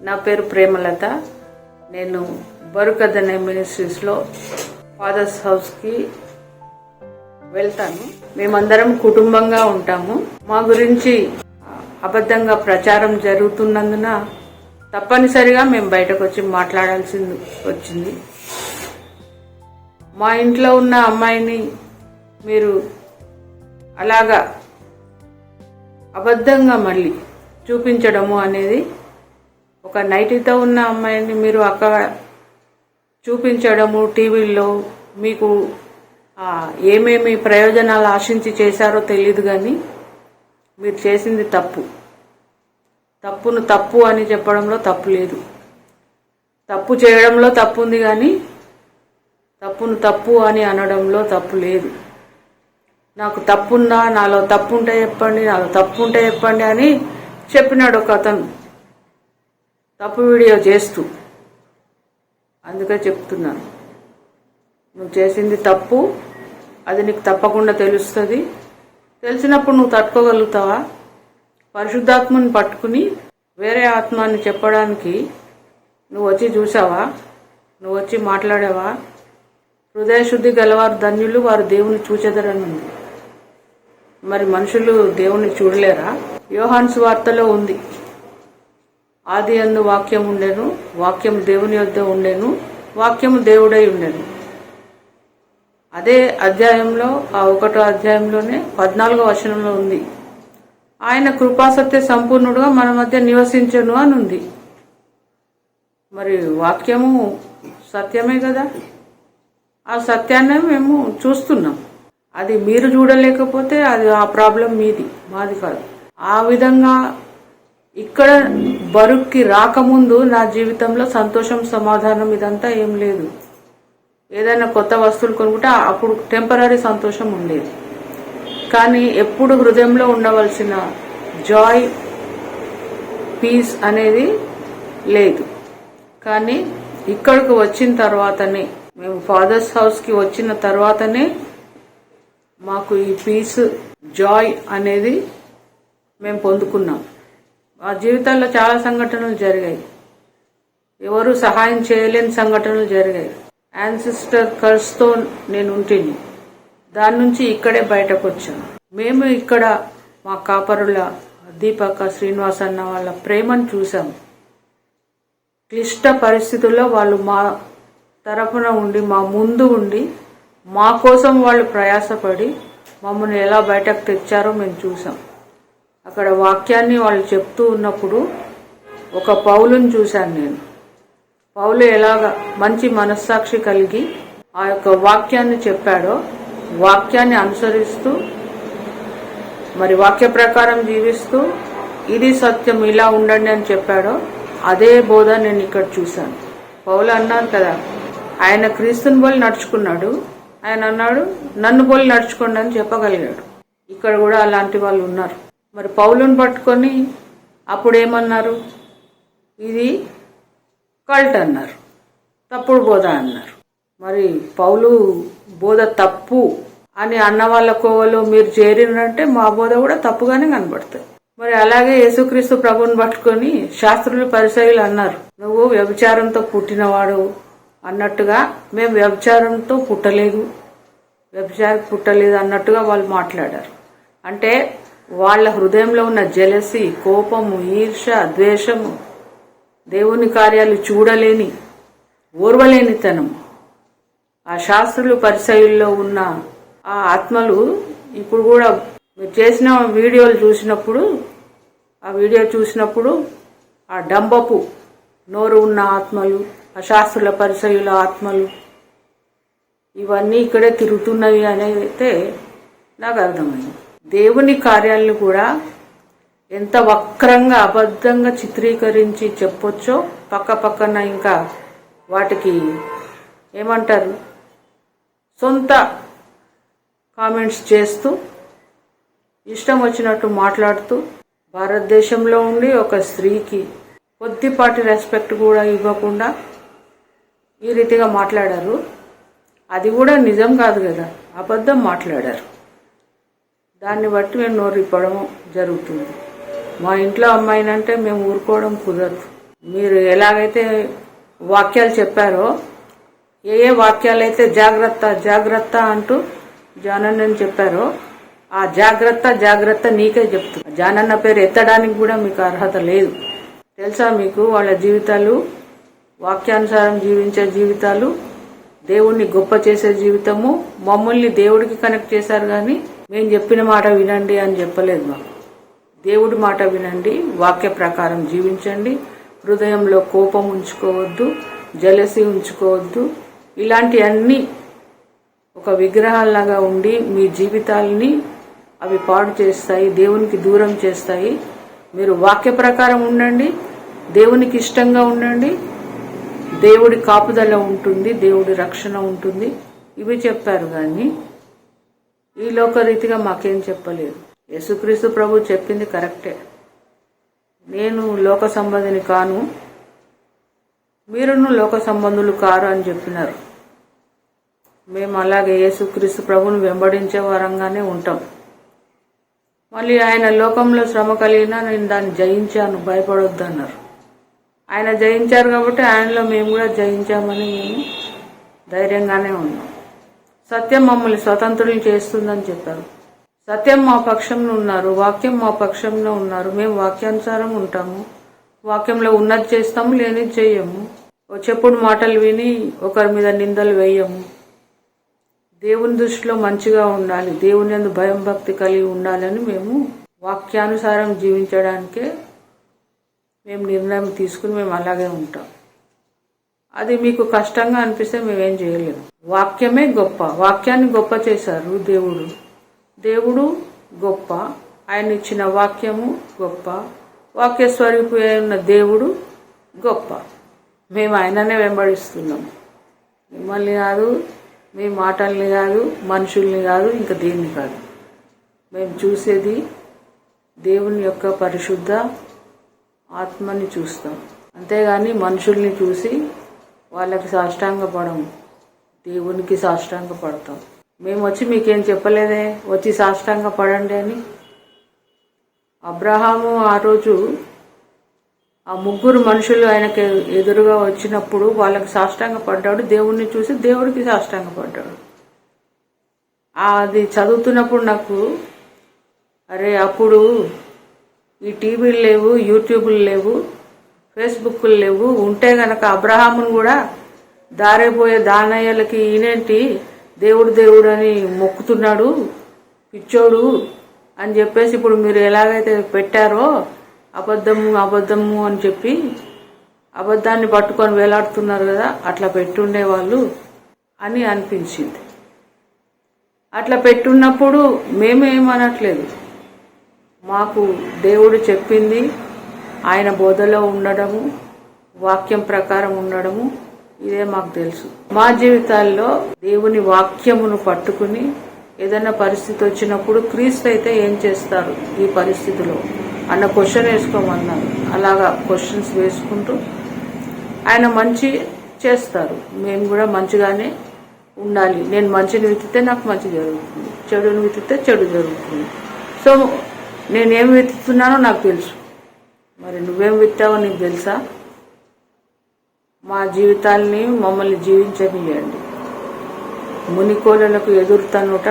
నా పేరు ప్రేమలత. నేను బరుకదనే మినిస్ట్రీస్లో ఫాదర్స్ హౌస్కి వెళ్తాను. మేమందరం కుటుంబంగా ఉంటాము. మా గురించి అబద్ధంగా ప్రచారం జరుగుతున్నందున తప్పనిసరిగా మేము బయటకు వచ్చి మాట్లాడాల్సి వచ్చింది. మా ఇంట్లో ఉన్న అమ్మాయిని మీరు అలాగా అబద్ధంగా మళ్ళీ చూపించడము అనేది, ఒక నైటీతో ఉన్న అమ్మాయిని మీరు అక్కడ చూపించడము, టీవీల్లో మీకు ఏమేమి ప్రయోజనాలు ఆశించి చేశారో తెలియదు, కానీ మీరు చేసింది తప్పు. తప్పును తప్పు అని చెప్పడంలో తప్పు లేదు. తప్పు చేయడంలో తప్పు ఉంది, కానీ తప్పును తప్పు అని అనడంలో తప్పు లేదు. నాకు తప్పుందా, నాలో తప్పు ఉంటే చెప్పండి, నాలో తప్పు ఉంటే చెప్పండి అని చెప్పినాడు ఒక అతను తప్పు వీడియో చేస్తూ. అందుకే చెప్తున్నాను, నువ్వు చేసింది తప్పు, అది నీకు తప్పకుండా తెలుస్తుంది. తెలిసినప్పుడు నువ్వు తట్టుకోగలుగుతావా? పరిశుద్ధాత్మని పట్టుకుని వేరే ఆత్మని చెప్పడానికి నువ్వు వచ్చి చూసావా? నువ్వు వచ్చి మాట్లాడావా? హృదయశుద్ధి గలవారు ధన్యులు, వారు దేవుని చూచెదరని ఉంది. మరి మనుషులు దేవుని చూడలేరా? యోహాను సువార్తలో ఉంది, ఆది యందు వాక్యం ఉండెను, వాక్యం దేవుని యొద్ద ఉండెను, వాక్యము దేవుడై ఉండెను. అదే అధ్యాయంలో, ఆ 1వ అధ్యాయంలోనే 14వ వచనంలో ఉంది, ఆయన కృపాసత్య సంపూర్ణుడుగా మన మధ్య నివసించెను అని ఉంది. మరి వాక్యము సత్యమే కదా. ఆ సత్యాన్ని మేము చూస్తున్నాం. అది మీరు చూడలేకపోతే అది ఆ ప్రాబ్లం మీది, మాది కాదు. ఆ విధంగా ఇక్కడ బరుక్కి రాకముందు నా జీవితంలో సంతోషం, సమాధానం ఇదంతా ఏం లేదు. ఏదైనా కొత్త వస్తువులు కొనుక్కుంటే అప్పుడు టెంపరీ సంతోషం ఉండేది, కానీ ఎప్పుడు హృదయంలో ఉండవలసిన జాయ్, పీస్ అనేది లేదు. కానీ ఇక్కడికి వచ్చిన తర్వాతనే, మేము ఫాదర్స్ హౌస్కి వచ్చిన తర్వాతనే మాకు ఈ పీస్, జాయ్ అనేది మేము పొందుకున్నాం. మా జీవితాల్లో చాలా సంఘటనలు జరిగాయి, ఎవరు సహాయం చేయలేని సంఘటనలు జరిగాయి. యాన్సిస్టర్ కర్స్తో నేను ఉంటిని, దాని నుంచి ఇక్కడే బయటకు వచ్చాను. మేము ఇక్కడ మా కాపరుల దీపక, శ్రీనివాస్ అన్న వాళ్ళ ప్రేమను చూసాం. క్లిష్ట పరిస్థితుల్లో వాళ్ళు మా తరఫున ఉండి, మా ముందు ఉండి, మా కోసం వాళ్ళు ప్రయాసపడి మమ్మల్ని ఎలా బయటకు తెచ్చారో మేము చూసాం. అక్కడ వాక్యాన్ని వాళ్ళు చెప్తూ ఉన్నప్పుడు ఒక పౌలుని చూశాను నేను. పౌలు ఎలాగ మంచి మనస్సాక్షి కలిగి ఆ యొక్క వాక్యాన్ని చెప్పాడో, వాక్యాన్ని అనుసరిస్తూ, మరి వాక్య ప్రకారం జీవిస్తూ, ఇది సత్యం, ఇలా ఉండండి అని చెప్పాడో అదే బోధ నేను ఇక్కడ చూశాను. పౌలు అన్నారు కదా, ఆయన క్రీస్తుని పోలి నడుచుకున్నాడు, ఆయన అన్నాడు నన్ను పోలి నడుచుకోండి అని చెప్పగలిగాడు. ఇక్కడ కూడా అలాంటి వాళ్ళు ఉన్నారు. మరి పౌలుని పట్టుకొని అప్పుడు ఏమన్నారు? ఇది కల్ట్ అన్నారు, తప్పుడు బోధ అన్నారు. మరి పౌలు బోధ తప్పు అని అన్న వాళ్ళ కోవలో మీరు చేరినంటే మా బోధ కూడా తప్పుగానే కనబడుతుంది. మరి అలాగే యేసుక్రీస్తు ప్రభుని పట్టుకొని శాస్త్రులు, పరిసయ్యులు అన్నారు, నువ్వు వ్యభిచారంతో పుట్టినవాడు అన్నట్టుగా. మేము వ్యభిచారంతో పుట్టలేదు, వ్యభిచారం పుట్టలేదు అన్నట్టుగా వాళ్ళు మాట్లాడారు. అంటే వాళ్ళ హృదయంలో ఉన్న జెలసీ, కోపము, ఈర్ష, ద్వేషము, దేవుని కార్యాలు చూడలేని, ఓర్వలేనితనము, ఆ శాస్త్రులు, పరిసయ్యుల్లో ఉన్న ఆ ఆత్మలు ఇప్పుడు కూడా మీరు చేసిన వీడియోలు చూసినప్పుడు, ఆ వీడియో చూసినప్పుడు ఆ డంబపు నోరు ఉన్న ఆత్మలు, ఆ శాస్త్రుల, పరిసయ్యుల ఆత్మలు ఇవన్నీ ఇక్కడే తిరుగుతున్నవి అనేది అయితే నాకు అర్థమైంది. దేవుని కార్యాలను కూడా ఎంత వక్రంగా, అబద్ధంగా చిత్రీకరించి చెప్పొచ్చో పక్కన ఇంకా వాటికి ఏమంటారు, సొంత కామెంట్స్ చేస్తూ, ఇష్టం వచ్చినట్టు మాట్లాడుతూ, భారతదేశంలో ఉండి ఒక స్త్రీకి కొద్దిపాటి రెస్పెక్ట్ కూడా ఇవ్వకుండా ఈ రీతిగా మాట్లాడారు. అది కూడా నిజం కాదు కదా, అబద్ధం మాట్లాడారు. దాన్ని బట్టి మేము నోరు ఇప్పడం జరుగుతుంది. మా ఇంట్లో అమ్మాయినంటే మేము ఊరుకోవడం కుదరదు. మీరు ఎలాగైతే వాక్యాలు చెప్పారో, ఏ వాక్యాలు అయితే జాగ్రత్త జాగ్రత్త అంటూ జానన్నని చెప్పారో, ఆ జాగ్రత్త జాగ్రత్త నీకే చెప్తుంది. జానన్న పేరు ఎత్తడానికి కూడా మీకు అర్హత లేదు. తెలుసా మీకు వాళ్ళ జీవితాలు వాక్యానుసారం జీవించే జీవితాలు, దేవుణ్ణి గొప్ప చేసే జీవితము. మమ్మల్ని దేవుడికి కనెక్ట్ చేశారు కానీ మేము చెప్పిన మాట వినండి అని చెప్పలేదు. మాకు దేవుడి మాట వినండి, వాక్య ప్రకారం జీవించండి, హృదయంలో కోపం ఉంచుకోవద్దు, జలసి ఉంచుకోవద్దు. ఇలాంటి అన్ని ఒక విగ్రహాల్లాగా ఉండి మీ జీవితాలని అవి పాడు చేస్తాయి, దేవునికి దూరం చేస్తాయి. మీరు వాక్య ప్రకారం ఉండండి, దేవునికి ఇష్టంగా ఉండండి, దేవుడి కాపుదల ఉంటుంది, దేవుడి రక్షణ ఉంటుంది. ఇవి చెప్పారు కానీ ఈ లోకరీతిగా మాకేం చెప్పలేదు. యేసుక్రీస్తు ప్రభు చెప్పింది కరెక్టే. నేను లోక సంబంధిని కాను, మీరును లోక సంబంధులు కారు అని చెప్పినారు. మేము అలాగే యేసుక్రీస్తు ప్రభుని వెంబడించే వారంగానే ఉంటాం. మళ్ళీ ఆయన లోకంలో శ్రమ కలిగినా నేను దాన్ని జయించాను, భయపడొద్దు అన్నారు. ఆయన జయించారు కాబట్టి ఆయనలో మేము కూడా జయించామని మేము ధైర్యంగానే ఉన్నాం. సత్యం మమ్మల్ని స్వతంత్రులు చేస్తుందని చెప్పారు. సత్యం మా పక్షంలో ఉన్నారు, వాక్యం మా పక్షంలో ఉన్నారు. మేము వాక్యానుసారం ఉంటాము, వాక్యంలో ఉన్నది చేస్తాము, లేనిది చేయము. చెప్పుడు మాటలు విని ఒకరి మీద నిందలు వేయము. దేవుని దృష్టిలో మంచిగా ఉండాలి, దేవుని యందు భయం భక్తి కలిగి ఉండాలని మేము వాక్యానుసారం జీవించడానికే మేము నిర్ణయం తీసుకుని మేము అలాగే ఉంటాం. అది మీకు కష్టంగా అనిపిస్తే మేమేం చేయలేము. వాక్యమే గొప్ప, వాక్యాన్ని గొప్ప చేశారు దేవుడు. దేవుడు గొప్ప, ఆయన ఇచ్చిన వాక్యము గొప్ప, వాక్య స్వరూపి అయిన దేవుడు గొప్ప. మేము ఆయననే వెంబడిస్తున్నాము, మిమ్మల్ని కాదు, మీ మాటల్ని కాదు, మనుషుల్ని కాదు, ఇంకా దేన్ని కాదు. మేము చూసేది దేవుని యొక్క పరిశుద్ధ ఆత్మని చూస్తాం, అంతేగాని మనుషుల్ని చూసి వాళ్ళకి సాష్టాంగపడము, దేవునికి సాష్టాంగపడతాం. మేము వచ్చి మీకేం చెప్పలేదే వచ్చి సాష్టాంగపడండి అని. అబ్రహాము ఆ రోజు ఆ ముగ్గురు మనుషులు ఆయనకి ఎదురుగా వచ్చినప్పుడు వాళ్ళకి సాష్టాంగపడ్డాడు, దేవుణ్ణి చూసి దేవుడికి సాష్టాంగపడ్డాడు. అది చదువుతున్నప్పుడు నాకు అరే అప్పుడు ఈ టీవీలు లేవు, యూట్యూబ్లు లేవు, ఫేస్బుక్లు లేవు, ఉంటే గనక అబ్రహామును కూడా దారైపోయే దానయ్యలకి ఈయనేంటి దేవుడు దేవుడు అని మొక్కుతున్నాడు పిచ్చోడు అని చెప్పేసి ఇప్పుడు మీరు ఎలాగైతే పెట్టారో అబద్ధము అబద్ధము అని చెప్పి అబద్ధాన్ని పట్టుకొని వేలాడుతున్నారు కదా, అట్లా పెట్టుండేవాళ్ళు అని అనిపించింది. అట్లా పెట్టున్నప్పుడు మేమేమనట్లేదు, మాకు దేవుడు చెప్పింది ఆయన బోధలో ఉండడము, వాక్యం ప్రకారం ఉండడము, ఇదే మాకు తెలుసు. మా జీవితాల్లో దేవుని వాక్యమును పట్టుకుని ఏదైనా పరిస్థితి వచ్చినప్పుడు క్రీస్తు అయితే ఏం చేస్తారు ఈ పరిస్థితిలో అన్న క్వశ్చన్ వేసుకోమన్నారు. అలాగా క్వశ్చన్స్ వేసుకుంటూ ఆయన మంచి చేస్తారు, మేము కూడా మంచిగానే ఉండాలి. నేను మంచిని విత్తితే నాకు మంచి జరుగుతుంది, చెడుని విత్తితే చెడు జరుగుతుంది. సో నేనేం విత్తుతున్నానో నాకు తెలుసు, మరి నువ్వేం విత్తావో నీకు తెలుసా? మా జీవితాల్ని మమ్మల్ని జీవించనియండి. మునికోలలకు ఎదురుతనుట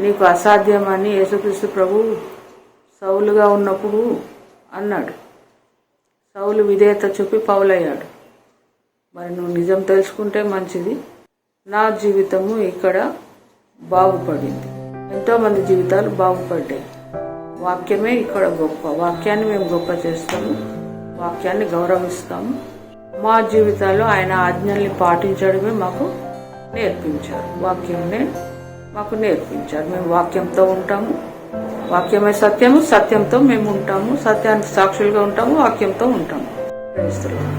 నీకు అసాధ్యమని యేసుక్రీస్తు ప్రభు సౌలుగా ఉన్నప్పుడు అన్నాడు. సౌలు విధేయత చూపి పౌలయ్యాడు. మరి నువ్వు నిజం తెలుసుకుంటే మంచిది. నా జీవితము ఇక్కడ బాగుపడింది, ఎంతోమంది జీవితాలు బాగుపడ్డాయి. వాక్యమే ఇక్కడ గొప్ప, వాక్యాన్ని మేము గొప్ప చేస్తాము, వాక్యాన్ని గౌరవిస్తాము. మా జీవితాల్లో ఆయన ఆజ్ఞల్ని పాటించడమే మాకు నేర్పించారు, వాక్యంనే మాకు నేర్పించారు. మేము వాక్యంతో ఉంటాము, వాక్యమే సత్యము, సత్యంతో మేము ఉంటాము, సత్యానికి సాక్షులుగా ఉంటాము, వాక్యంతో ఉంటాము. క్రైస్తవులు.